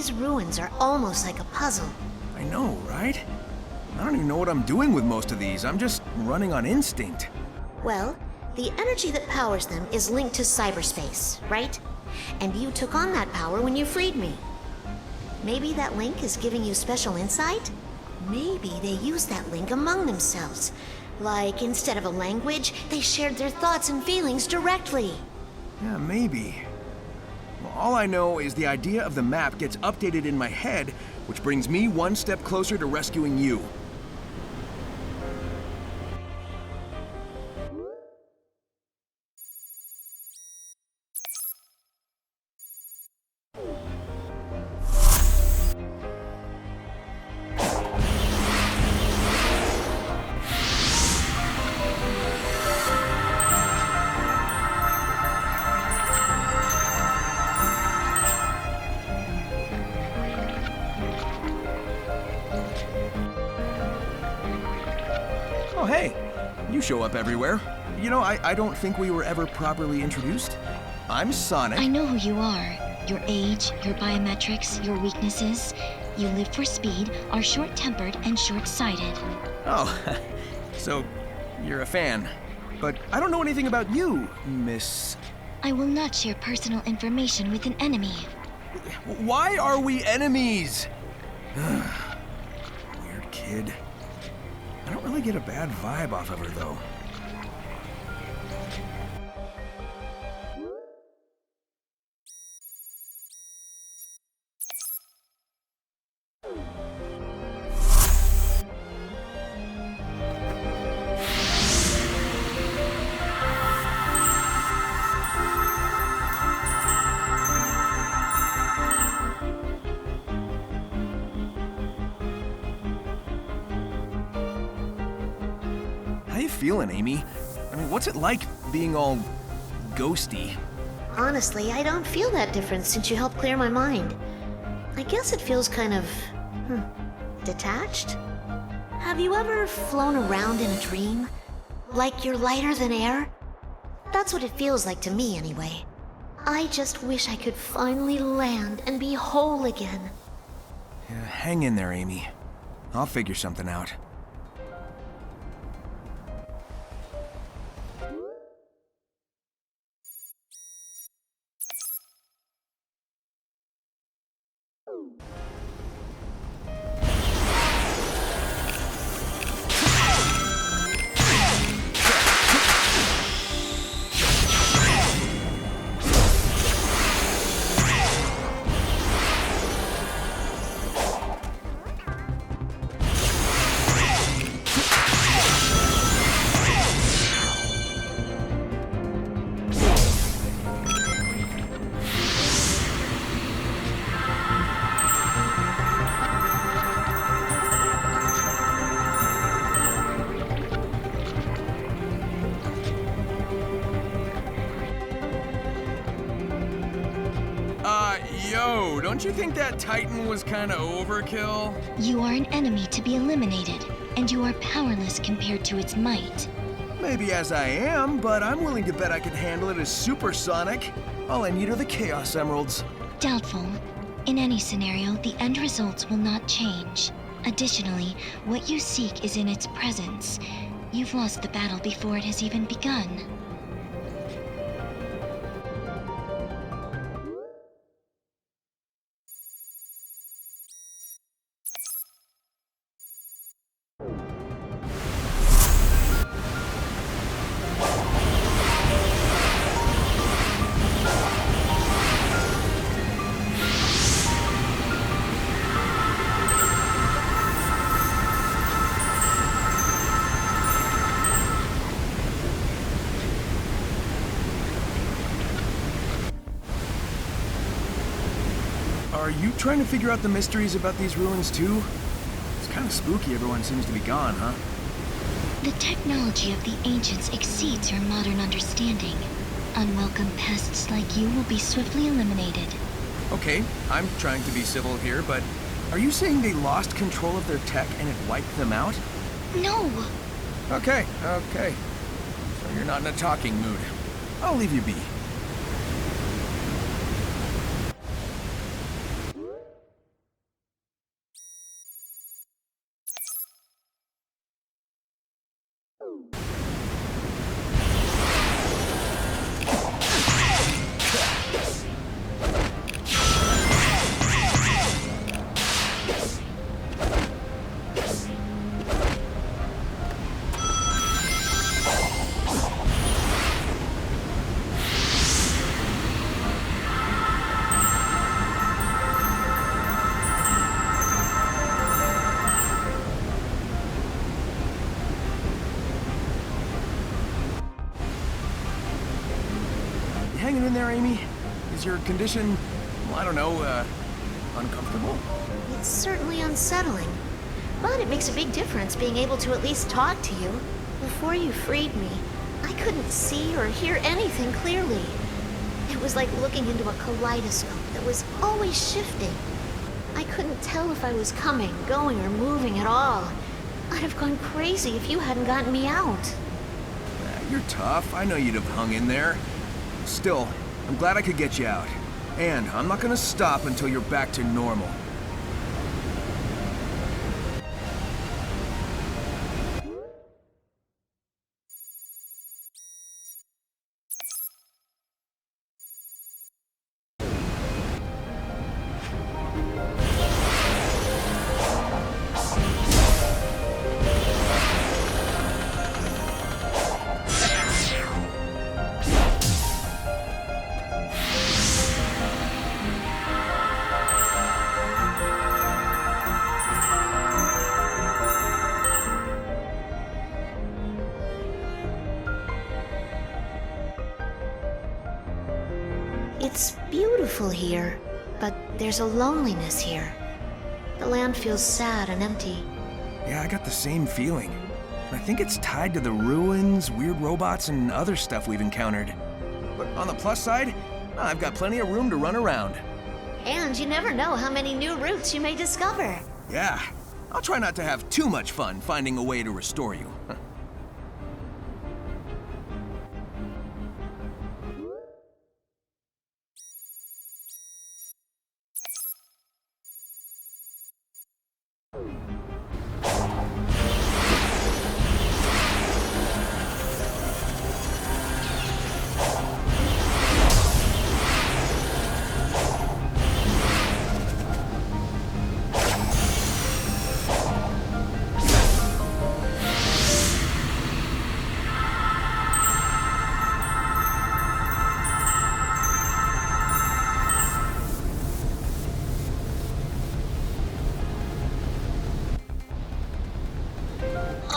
These ruins are almost like a puzzle. I know, right? I don't even know what I'm doing with most of these. I'm just running on instinct. Well, the energy that powers them is linked to cyberspace, right? And you took on that power when you freed me. Maybe that link is giving you special insight? Maybe they used that link among themselves. Like, instead of a language, they shared their thoughts and feelings directly. Yeah, maybe. Well, all I know is the idea of the map gets updated in my head, which brings me one step closer to rescuing you. Oh, hey, you show up everywhere. You know, I don't think we were ever properly introduced. I'm Sonic. I know who you are. Your age, your biometrics, your weaknesses. You live for speed, are short-tempered, and short-sighted. Oh, so you're a fan. But I don't know anything about you, Miss... I will not share personal information with an enemy. Why are we enemies? Weird kid. I don't really get a bad vibe off of her, though. How you feeling, Amy? I mean, what's it like being all ghosty? Honestly, I don't feel that difference since you helped clear my mind. I guess it feels kind of... detached? Have you ever flown around in a dream? Like you're lighter than air? That's what it feels like to me, anyway. I just wish I could finally land and be whole again. Yeah, hang in there, Amy. I'll figure something out. Yo, don't you think that Titan was kinda overkill? You are an enemy to be eliminated, and you are powerless compared to its might. Maybe as I am, but I'm willing to bet I could handle it as supersonic. All I need are the Chaos Emeralds. Doubtful. In any scenario, the end results will not change. Additionally, what you seek is in its presence. You've lost the battle before it has even begun. Are you trying to figure out the mysteries about these ruins too? It's kind of spooky everyone seems to be gone, huh? The technology of the ancients exceeds your modern understanding. Unwelcome pests like you will be swiftly eliminated. Okay, I'm trying to be civil here, but are you saying they lost control of their tech and it wiped them out? No! Okay. So you're not in a talking mood. I'll leave you be. hanging in there, Amy? Is your condition, well, I don't know, uncomfortable? It's certainly unsettling, but it makes a big difference being able to at least talk to you. Before you freed me, I couldn't see or hear anything clearly. It was like looking into a kaleidoscope that was always shifting. I couldn't tell if I was coming, going, or moving at all. I'd have gone crazy if you hadn't gotten me out. You're tough. I know you'd have hung in there. Still, I'm glad I could get you out. And I'm not gonna stop until you're back to normal. It's beautiful here, but there's a loneliness here. The land feels sad and empty. Yeah, I got the same feeling. I think it's tied to the ruins, weird robots, and other stuff we've encountered. But on the plus side, I've got plenty of room to run around. And you never know how many new routes you may discover. Yeah, I'll try not to have too much fun finding a way to restore you.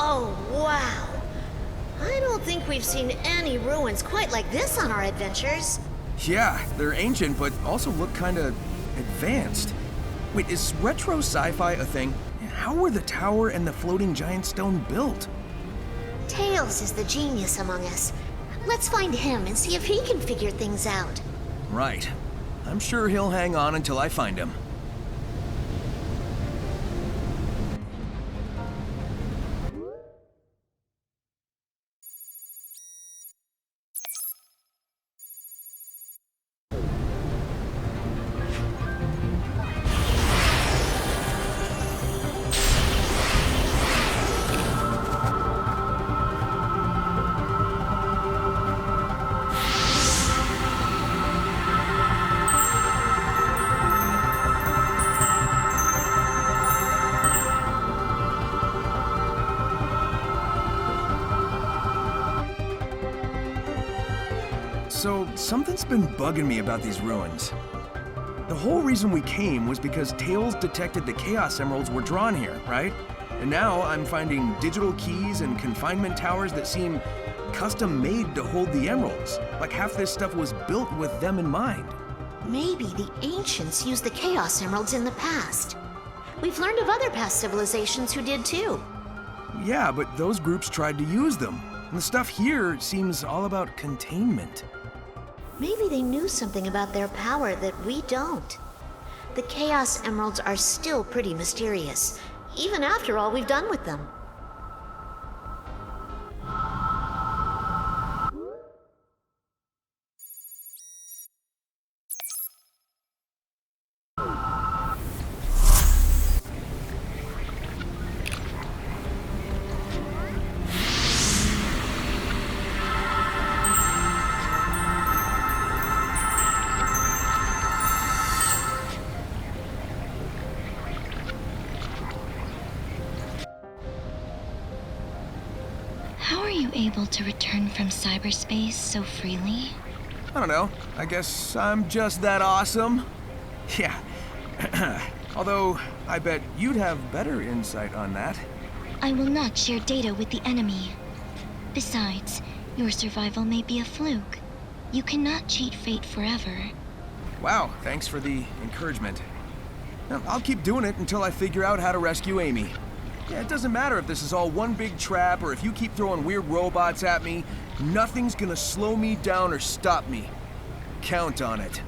Oh, wow. I don't think we've seen any ruins quite like this on our adventures. Yeah, they're ancient, but also look kinda advanced. Wait, is retro sci-fi a thing? How were the tower and the floating giant stone built? Tails is the genius among us. Let's find him and see if he can figure things out. Right. I'm sure he'll hang on until I find him. So, something's been bugging me about these ruins. The whole reason we came was because Tails detected the Chaos Emeralds were drawn here, right? And now I'm finding digital keys and confinement towers that seem custom-made to hold the emeralds. Like half this stuff was built with them in mind. Maybe the ancients used the Chaos Emeralds in the past. We've learned of other past civilizations who did too. Yeah, but those groups tried to use them. And the stuff here seems all about containment. Maybe they knew something about their power that we don't. The Chaos Emeralds are still pretty mysterious, even after all we've done with them. How are you able to return from cyberspace so freely? I don't know. I guess I'm just that awesome. Yeah. Although, I bet you'd have better insight on that. I will not share data with the enemy. Besides, your survival may be a fluke. You cannot cheat fate forever. Wow, thanks for the encouragement. I'll keep doing it until I figure out how to rescue Amy. Yeah, it doesn't matter if this is all one big trap or if you keep throwing weird robots at me. Nothing's gonna slow me down or stop me. Count on it.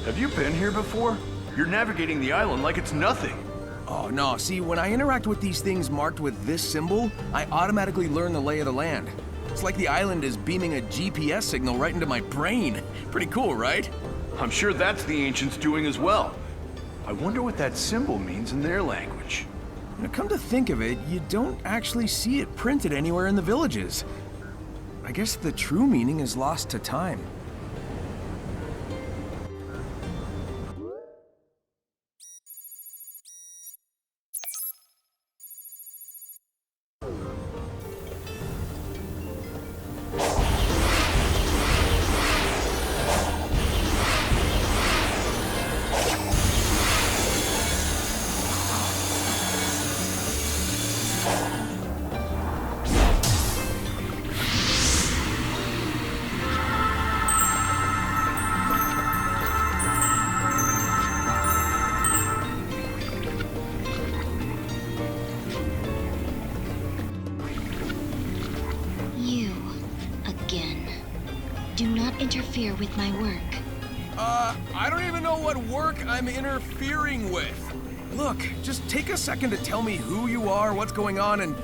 Have you been here before? You're navigating the island like it's nothing. Oh no, see, when I interact with these things marked with this symbol, I automatically learn the lay of the land. It's like the island is beaming a GPS signal right into my brain. Pretty cool, right? I'm sure that's the ancients doing as well. I wonder what that symbol means in their language. Now, come to think of it, you don't actually see it printed anywhere in the villages. I guess the true meaning is lost to time. Do not interfere with my work. I don't even know what work I'm interfering with. Look, just take a second to tell me who you are, what's going on, and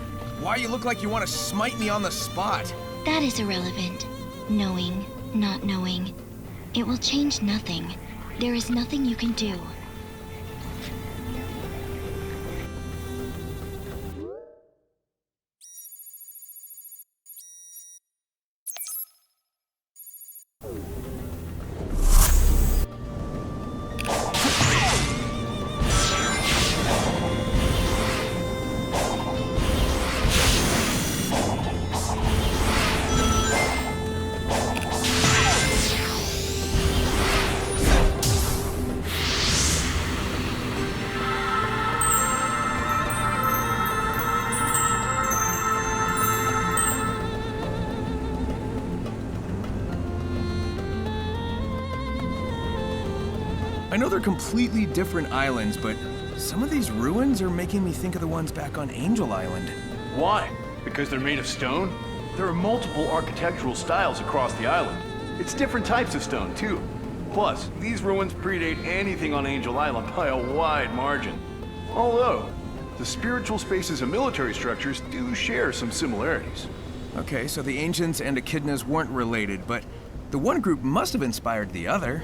why you look like you want to smite me on the spot. That is irrelevant. Knowing, not knowing. It will change nothing. There is nothing you can do. I know they're completely different islands, but some of these ruins are making me think of the ones back on Angel Island. Why? Because they're made of stone? There are multiple architectural styles across the island. It's different types of stone, too. Plus, these ruins predate anything on Angel Island by a wide margin. Although, the spiritual spaces and military structures do share some similarities. Okay, so the ancients and echidnas weren't related, but the one group must have inspired the other.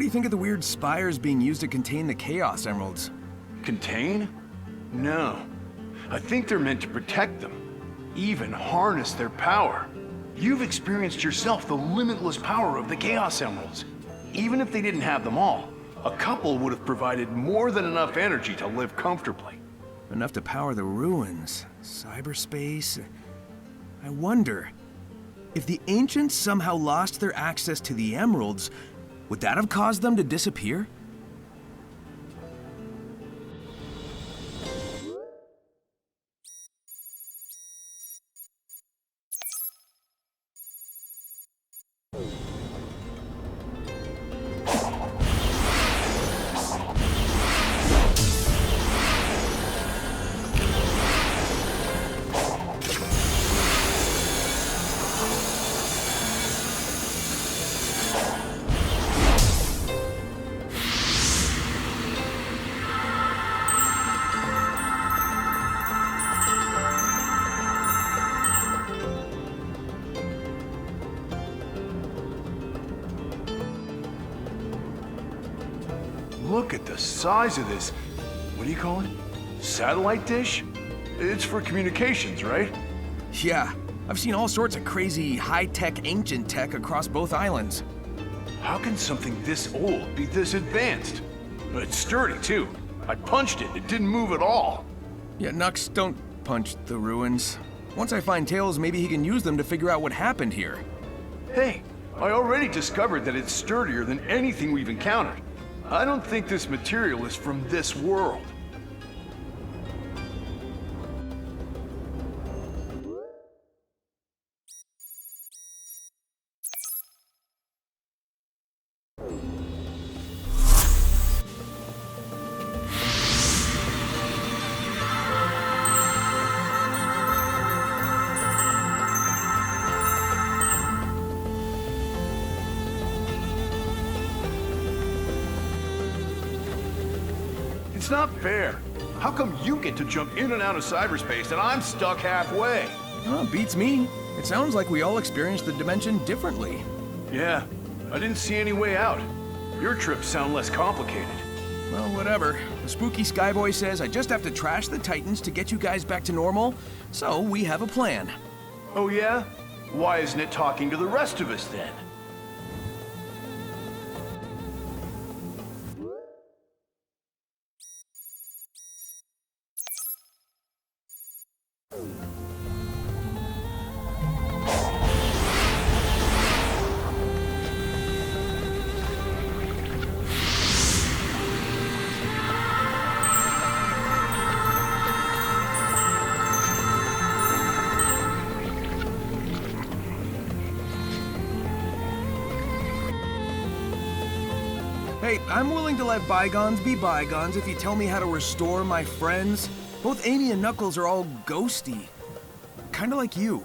you think of the weird spires being used to contain the Chaos Emeralds? Contain? No. I think they're meant to protect them. Even harness their power. You've experienced yourself the limitless power of the Chaos Emeralds. Even if they didn't have them all, a couple would have provided more than enough energy to live comfortably. Enough to power the ruins, cyberspace. I wonder, if the ancients somehow lost their access to the emeralds, would that have caused them to disappear? Look at the size of this. What do you call it? Satellite dish? It's for communications, right? Yeah, I've seen all sorts of crazy high-tech ancient tech across both islands. How can something this old be this advanced? But it's sturdy, too. I punched it. It didn't move at all. Yeah, Nux, don't punch the ruins. Once I find Tails, maybe he can use them to figure out what happened here. Hey, I already discovered that it's sturdier than anything we've encountered. I don't think this material is from this world. It's not fair. How come you get to jump in and out of cyberspace and I'm stuck halfway? Oh, beats me. It sounds like we all experience the dimension differently. Yeah, I didn't see any way out. Your trips sound less complicated. Well, whatever. The spooky Skyboy says I just have to trash the Titans to get you guys back to normal, so we have a plan. Oh yeah? Why isn't it talking to the rest of us then? Hey, I'm willing to let bygones be bygones if you tell me how to restore my friends. Both Amy and Knuckles are all ghosty. Kinda like you.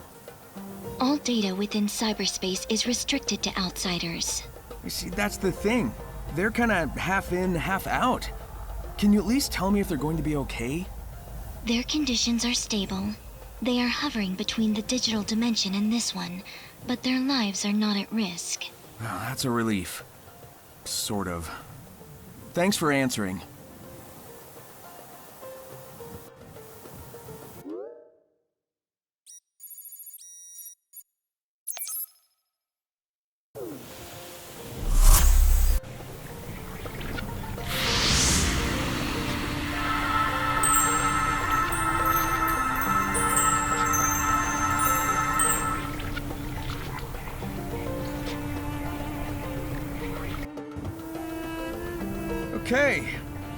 All data within cyberspace is restricted to outsiders. You see, that's the thing. They're kinda half in, half out. Can you at least tell me if they're going to be okay? Their conditions are stable. They are hovering between the digital dimension and this one, but their lives are not at risk. Well, that's a relief. Sort of. Thanks for answering. Okay,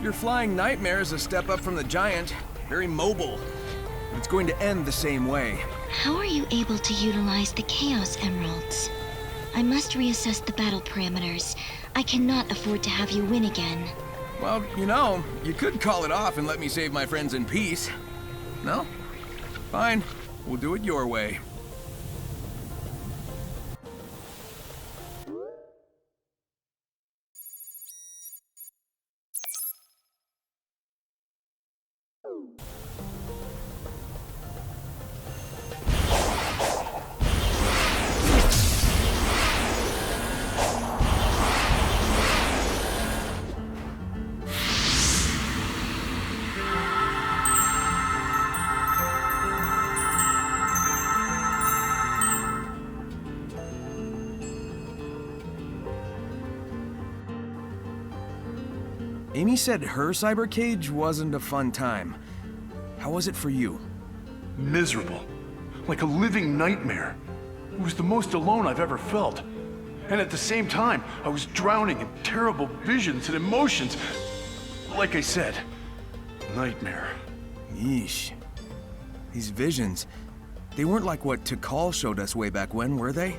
your flying nightmare is a step up from the giant. Very mobile. It's going to end the same way. How are you able to utilize the Chaos Emeralds? I must reassess the battle parameters. I cannot afford to have you win again. Well, you could call it off and let me save my friends in peace. No? Fine. We'll do it your way. Amy said her cyber cage wasn't a fun time. How was it for you? Miserable. Like a living nightmare. It was the most alone I've ever felt. And at the same time, I was drowning in terrible visions and emotions. Like I said, nightmare. Yeesh. These visions, they weren't like what Tikal showed us way back when, were they?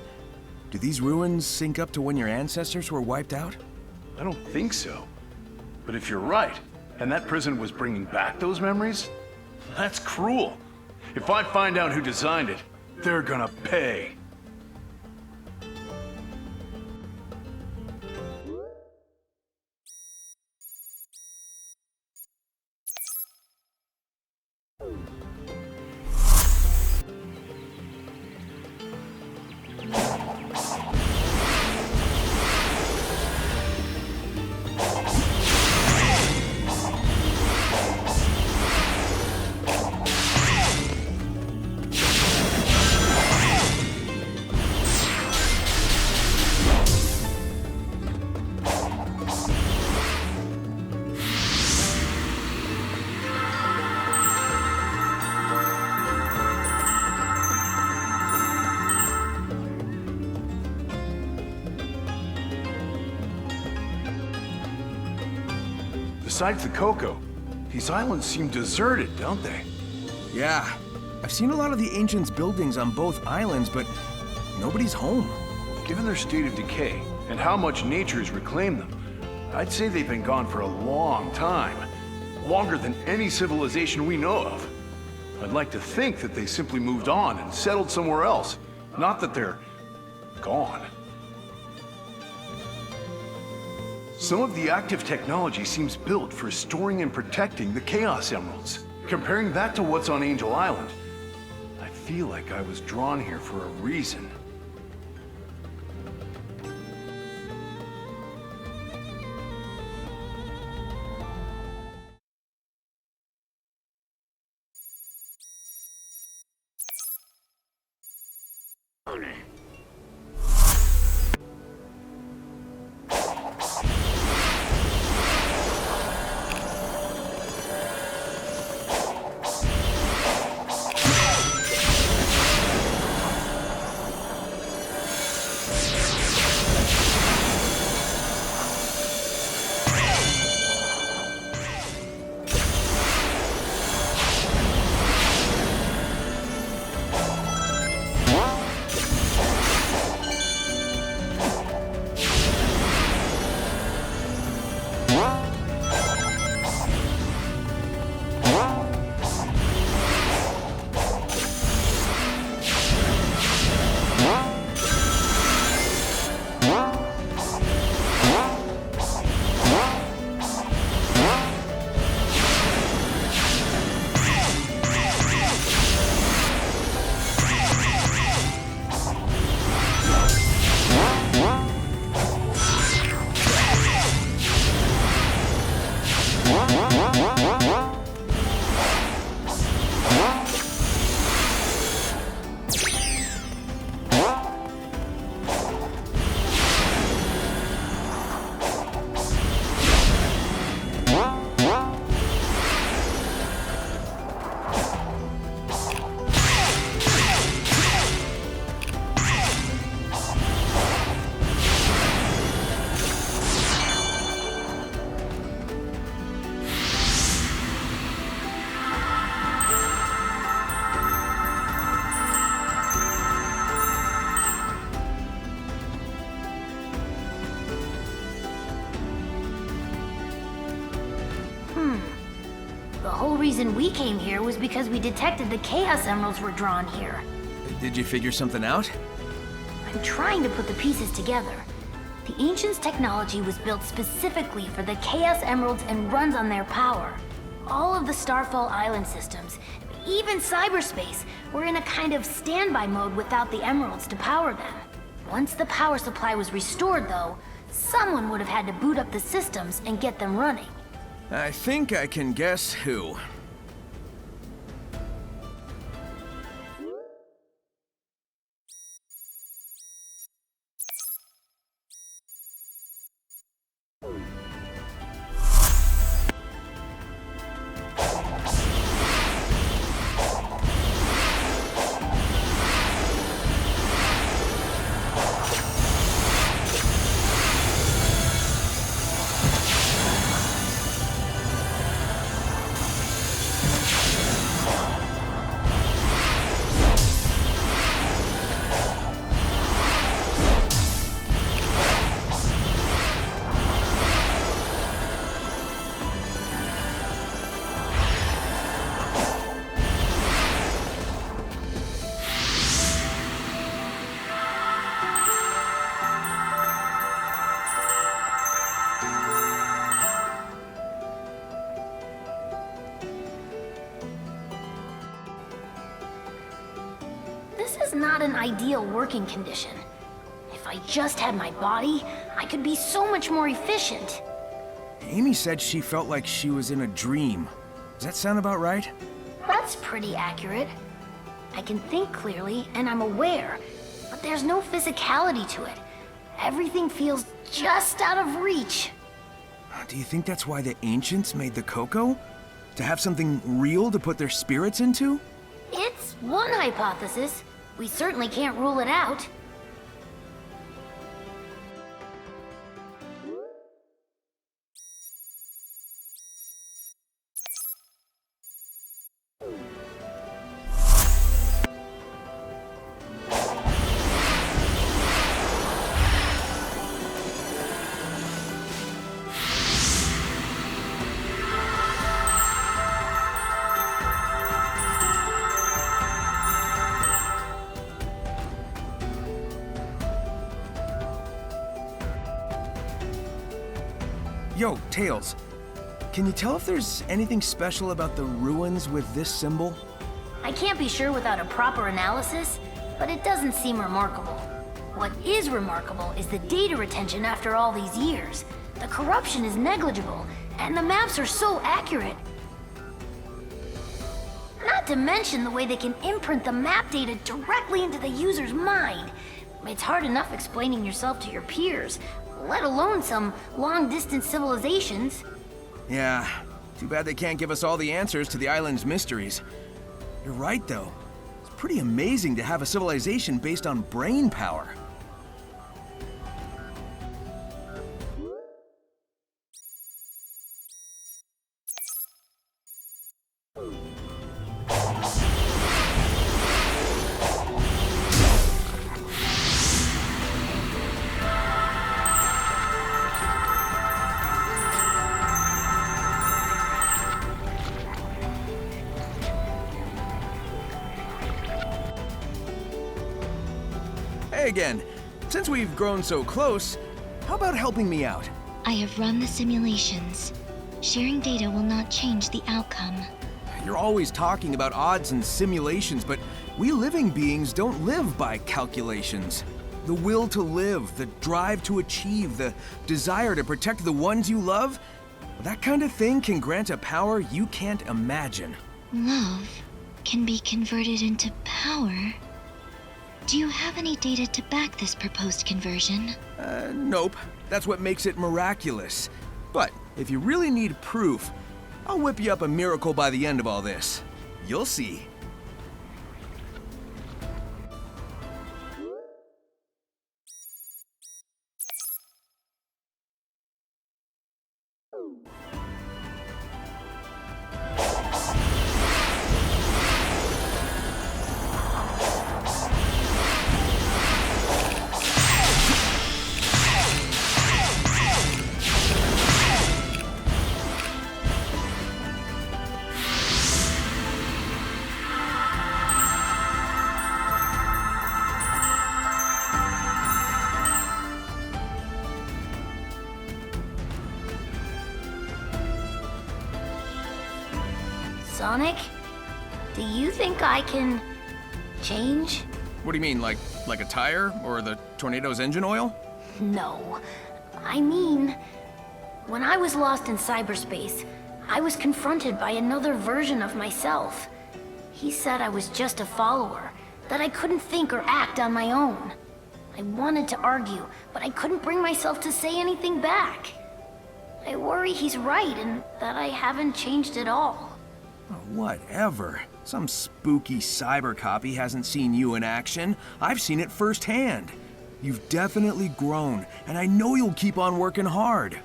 Do these ruins sync up to when your ancestors were wiped out? I don't think so. But if you're right, and that prison was bringing back those memories, that's cruel. If I find out who designed it, they're gonna pay. Besides the cocoa, these islands seem deserted, don't they? Yeah. I've seen a lot of the Ancients' buildings on both islands, but nobody's home. Given their state of decay and how much nature's reclaimed them, I'd say they've been gone for a long time. Longer than any civilization we know of. I'd like to think that they simply moved on and settled somewhere else. Not that they're gone. Some of the active technology seems built for storing and protecting the Chaos Emeralds. Comparing that to what's on Angel Island, I feel like I was drawn here for a reason. The whole reason we came here was because we detected the Chaos Emeralds were drawn here. Did you figure something out? I'm trying to put the pieces together. The Ancients' technology was built specifically for the Chaos Emeralds and runs on their power. All of the Starfall Island systems, even cyberspace, were in a kind of standby mode without the Emeralds to power them. Once the power supply was restored, though, someone would have had to boot up the systems and get them running. I think I can guess who. This is not an ideal working condition. If I just had my body, I could be so much more efficient. Amy said she felt like she was in a dream. Does that sound about right? That's pretty accurate. I can think clearly, and I'm aware, but there's no physicality to it. Everything feels just out of reach. Do you think that's why the ancients made the cocoa? To have something real to put their spirits into? It's one hypothesis. We certainly can't rule it out. Yo, Tails. Can you tell if there's anything special about the ruins with this symbol? I can't be sure without a proper analysis, but it doesn't seem remarkable. What is remarkable is the data retention after all these years. The corruption is negligible, and the maps are so accurate. Not to mention the way they can imprint the map data directly into the user's mind. It's hard enough explaining yourself to your peers, let alone some long-distance civilizations. Yeah, too bad they can't give us all the answers to the island's mysteries. You're right, though. It's pretty amazing to have a civilization based on brain power. Hey again, since we've grown so close, how about helping me out? I have run the simulations. Sharing data will not change the outcome. You're always talking about odds and simulations, but we living beings don't live by calculations. The will to live, the drive to achieve, the desire to protect the ones you love, that kind of thing can grant a power you can't imagine. Love can be converted into power. Do you have any data to back this proposed conversion? Nope. That's what makes it miraculous. But if you really need proof, I'll whip you up a miracle by the end of all this. You'll see. Sonic, do you think I can change? What do you mean, like a tire or the tornado's engine oil? No. I mean, when I was lost in cyberspace, I was confronted by another version of myself. He said I was just a follower, that I couldn't think or act on my own. I wanted to argue, but I couldn't bring myself to say anything back. I worry he's right and that I haven't changed at all. Whatever. Some spooky cyber copy hasn't seen you in action. I've seen it firsthand. You've definitely grown, and I know you'll keep on working hard.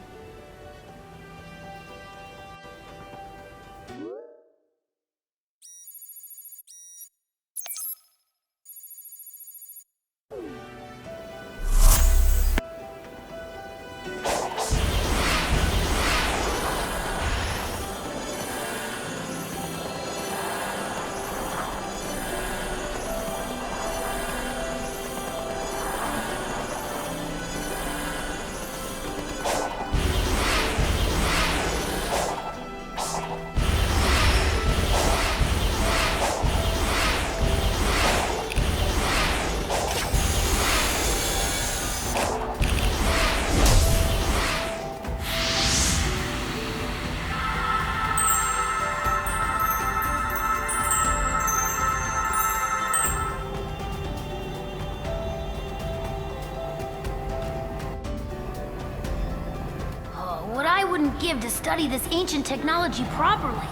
give to study this ancient technology properly.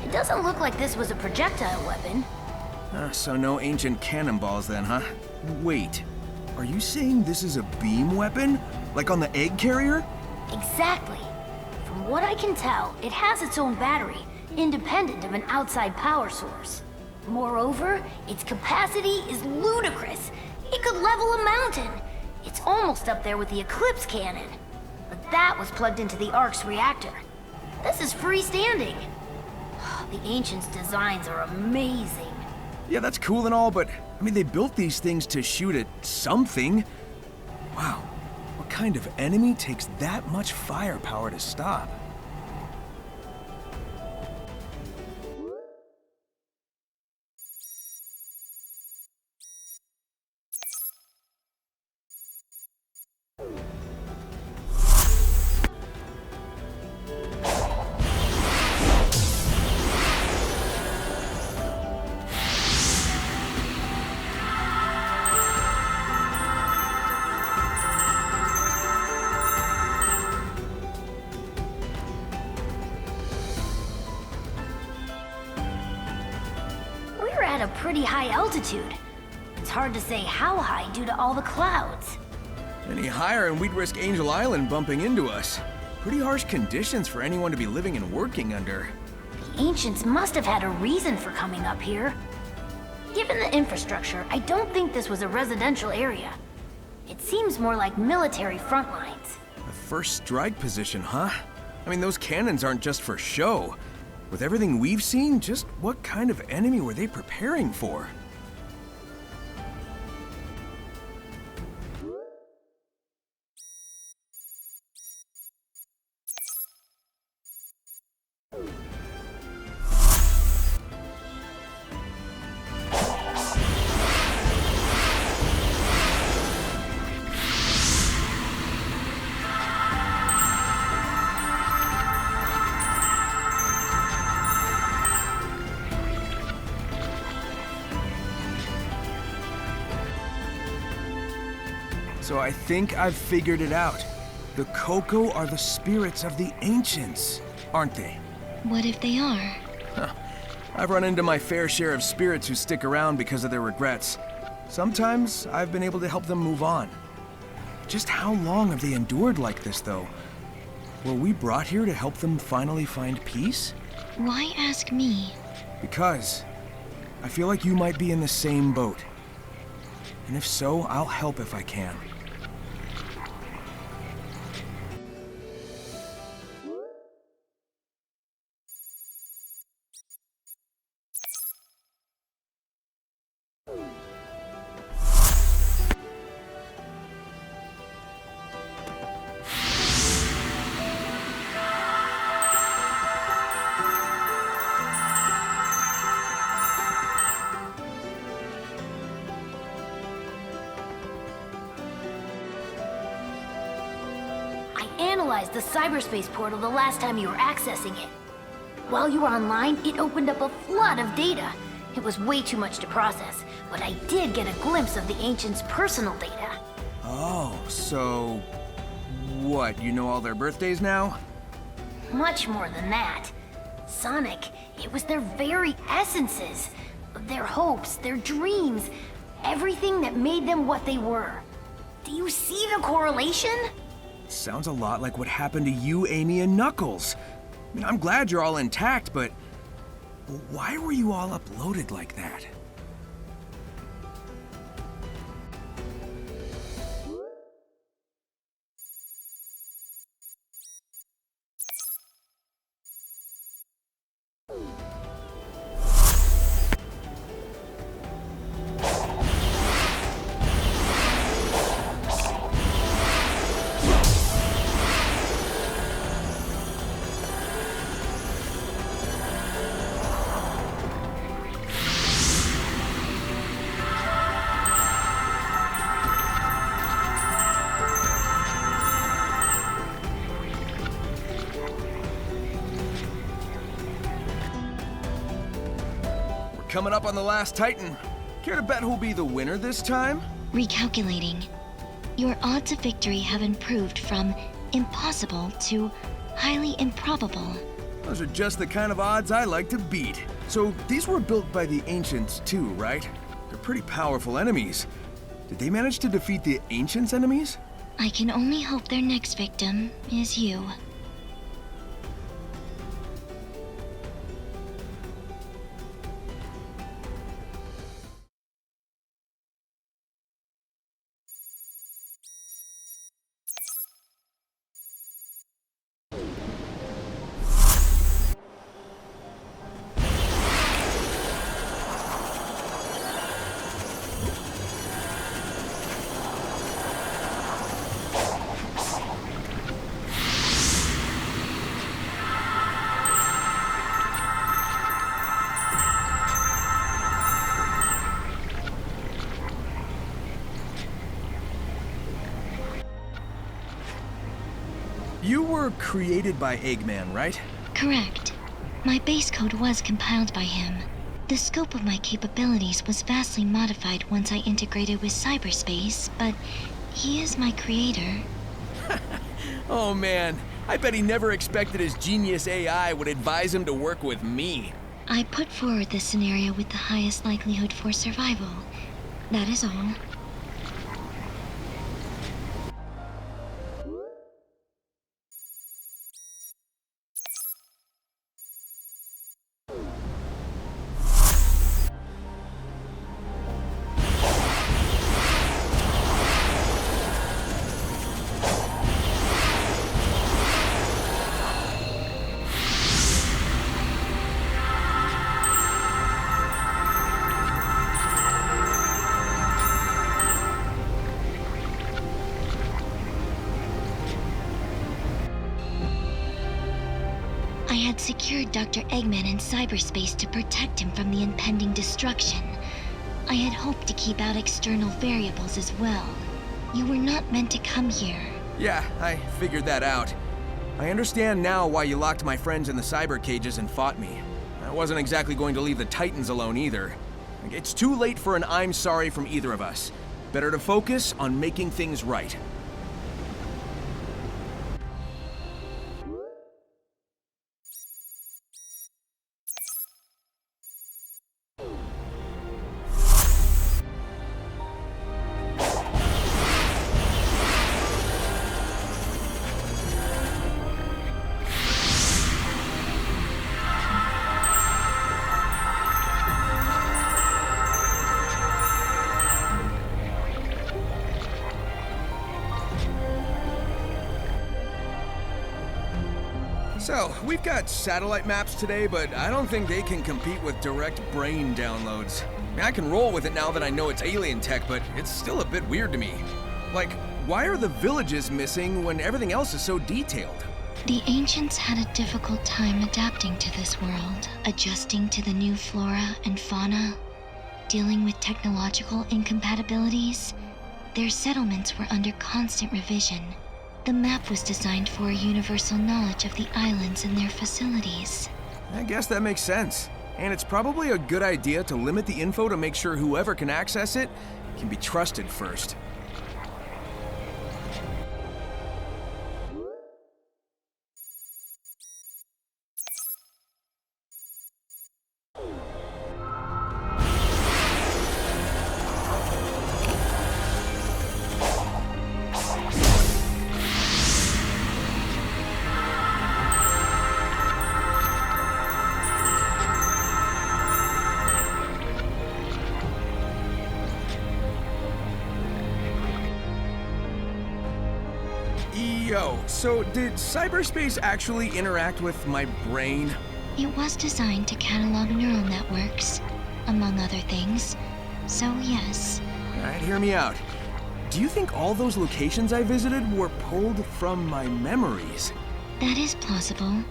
It doesn't look like this was a projectile weapon. So no ancient cannonballs then, huh? Wait, are you saying this is a beam weapon? Like on the egg carrier? Exactly. From what I can tell, it has its own battery, independent of an outside power source. Moreover, its capacity is ludicrous. It could level a mountain. It's almost up there with the Eclipse cannon. But that was plugged into the Ark's reactor. This is freestanding. The Ancients' designs are amazing. Yeah, that's cool and all, but I mean, they built these things to shoot at something. Wow, what kind of enemy takes that much firepower to stop? At a pretty high altitude. It's hard to say how high due to all the clouds. Any higher and we'd risk Angel Island bumping into us. Pretty harsh conditions for anyone to be living and working under. The Ancients must have had a reason for coming up here. Given the infrastructure, I don't think this was a residential area. It seems more like military front lines. The first strike position, huh? I mean, those cannons aren't just for show. With everything we've seen, just what kind of enemy were they preparing for? So I think I've figured it out. The Coco are the spirits of the Ancients, aren't they? What if they are? I've run into my fair share of spirits who stick around because of their regrets. Sometimes I've been able to help them move on. Just how long have they endured like this, though? Were we brought here to help them finally find peace? Why ask me? Because I feel like you might be in the same boat. And if so, I'll help if I can. Analyzed the cyberspace portal the last time you were accessing it. While you were online, it opened up a flood of data. It was way too much to process, but I did get a glimpse of the Ancients' personal data. Oh, so... what, you know all their birthdays now? Much more than that. Sonic, it was their very essences. Their hopes, their dreams, everything that made them what they were. Do you see the correlation? Sounds a lot like what happened to you, Amy, and Knuckles. I mean, I'm glad you're all intact, but why were you all uploaded like that? Coming up on the last Titan. Care to bet who'll be the winner this time? Recalculating. Your odds of victory have improved from impossible to highly improbable. Those are just the kind of odds I like to beat. So these were built by the Ancients too, right? They're pretty powerful enemies. Did they manage to defeat the Ancients' enemies? I can only hope their next victim is you. You were created by Eggman, right? Correct. My base code was compiled by him. The scope of my capabilities was vastly modified once I integrated with cyberspace, but he is my creator. Oh man, I bet he never expected his genius AI would advise him to work with me. I put forward the scenario with the highest likelihood for survival. That is all. I had secured Dr. Eggman in cyberspace to protect him from the impending destruction. I had hoped to keep out external variables as well. You were not meant to come here. Yeah, I figured that out. I understand now why you locked my friends in the cyber cages and fought me. I wasn't exactly going to leave the Titans alone either. It's too late for an I'm sorry from either of us. Better to focus on making things right. So, we've got satellite maps today, but I don't think they can compete with direct brain downloads. I can roll with it now that I know it's alien tech, but it's still a bit weird to me. Like, why are the villages missing when everything else is so detailed? The ancients had a difficult time adapting to this world, adjusting to the new flora and fauna, dealing with technological incompatibilities. Their settlements were under constant revision. The map was designed for a universal knowledge of the islands and their facilities. I guess that makes sense. And it's probably a good idea to limit the info to make sure whoever can access it can be trusted first. Yo, so did cyberspace actually interact with my brain? It was designed to catalog neural networks, among other things. So yes. Alright, hear me out. Do you think all those locations I visited were pulled from my memories? That is plausible.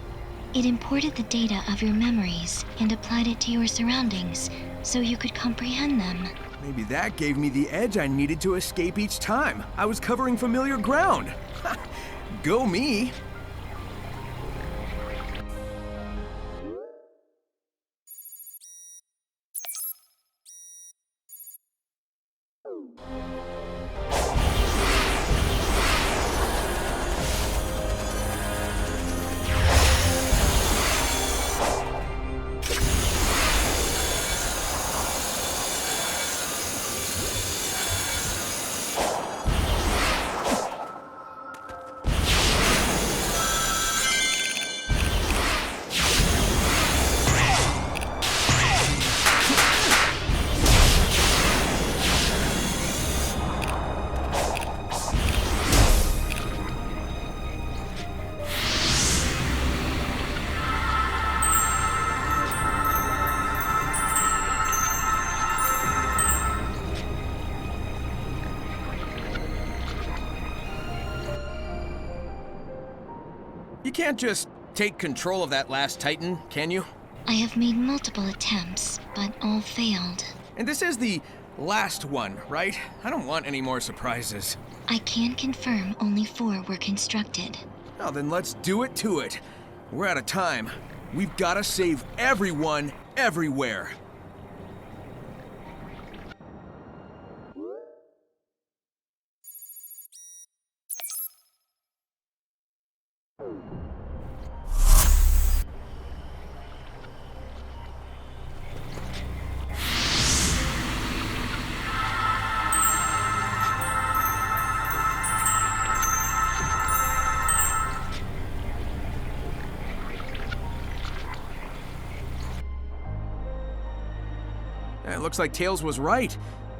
It imported the data of your memories and applied it to your surroundings, so you could comprehend them. Maybe that gave me the edge I needed to escape each time. I was covering familiar ground. Go me! You can't just take control of that last Titan, can you? I have made multiple attempts, but all failed. And this is the last one, right? I don't want any more surprises. I can confirm only 4 were constructed. Well, then let's do it to it. We're out of time. We've got to save everyone, everywhere. It looks like Tails was right.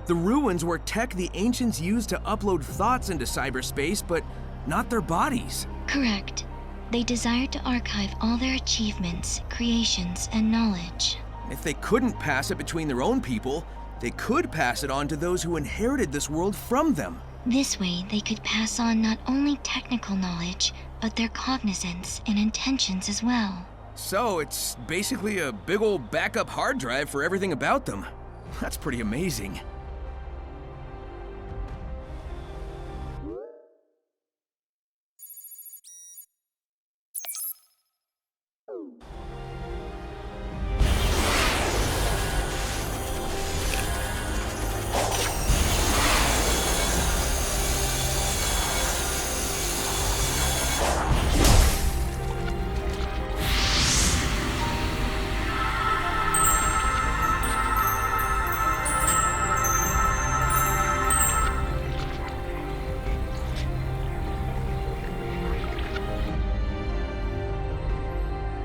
The ruins were tech the ancients used to upload thoughts into cyberspace, but not their bodies. Correct. They desired to archive all their achievements, creations, and knowledge. If they couldn't pass it between their own people, they could pass it on to those who inherited this world from them. This way, they could pass on not only technical knowledge, but their cognizance and intentions as well. So it's basically a big old backup hard drive for everything about them. That's pretty amazing.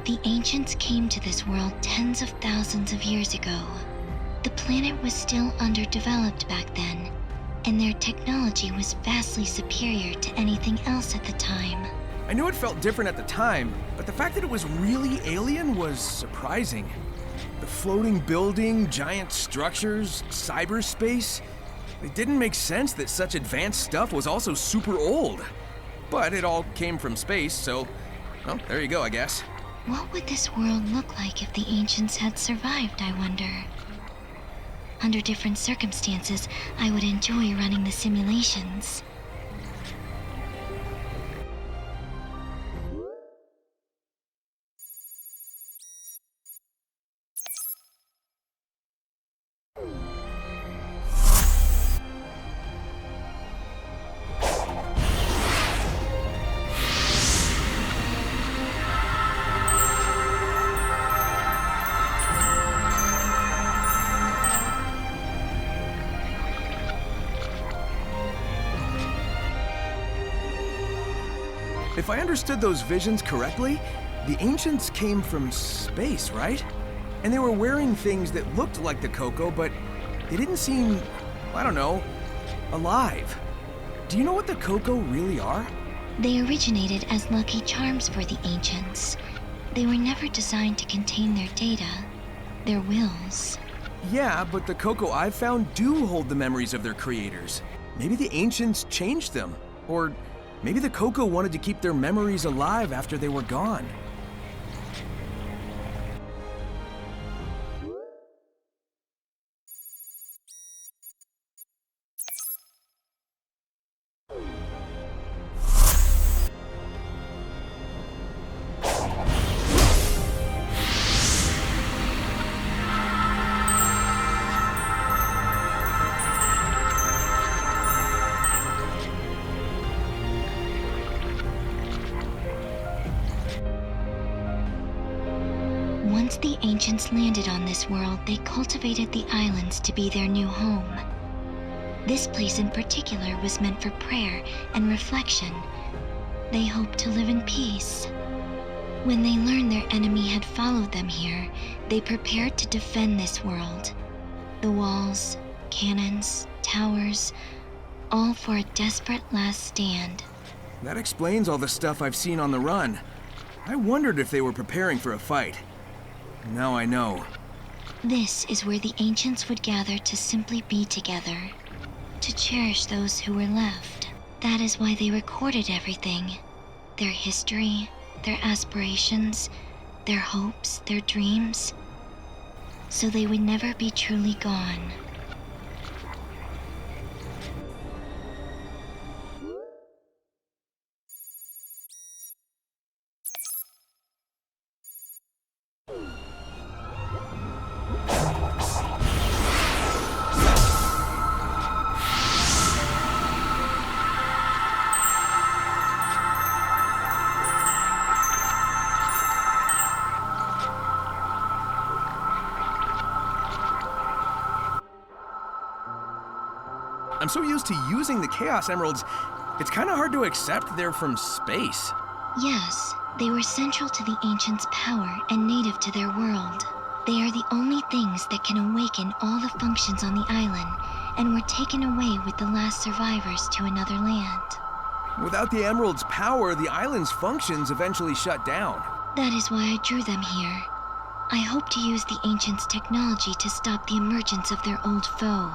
The ancients came to this world tens of thousands of years ago. The planet was still underdeveloped back then, and their technology was vastly superior to anything else at the time. I knew it felt different at the time, but the fact that it was really alien was surprising. The floating building, giant structures, cyberspace. It didn't make sense that such advanced stuff was also super old. But it all came from space, so, well, there you go, I guess. What would this world look like if the ancients had survived, I wonder? Under different circumstances, I would enjoy running the simulations. If I understood those visions correctly, the ancients came from space, right? And they were wearing things that looked like the Coco, but they didn't seem, I don't know, alive. Do you know what the Coco really are? They originated as lucky charms for the ancients. They were never designed to contain their data, their wills. Yeah, but the Coco I've found do hold the memories of their creators. Maybe the ancients changed them, or maybe the Coco wanted to keep their memories alive after they were gone. Once the ancients landed on this world, they cultivated the islands to be their new home. This place in particular was meant for prayer and reflection. They hoped to live in peace. When they learned their enemy had followed them here, they prepared to defend this world. The walls, cannons, towers, all for a desperate last stand. That explains all the stuff I've seen on the run. I wondered if they were preparing for a fight. Now I know. This is where the ancients would gather to simply be together, to cherish those who were left. That is why they recorded everything. Their history, their aspirations, their hopes, their dreams, so they would never be truly gone. I'm so used to using the Chaos Emeralds, it's kind of hard to accept they're from space. Yes, they were central to the Ancients' power and native to their world. They are the only things that can awaken all the functions on the island, and were taken away with the last survivors to another land. Without the Emerald's power, the island's functions eventually shut down. That is why I drew them here. I hope to use the Ancients' technology to stop the emergence of their old foe.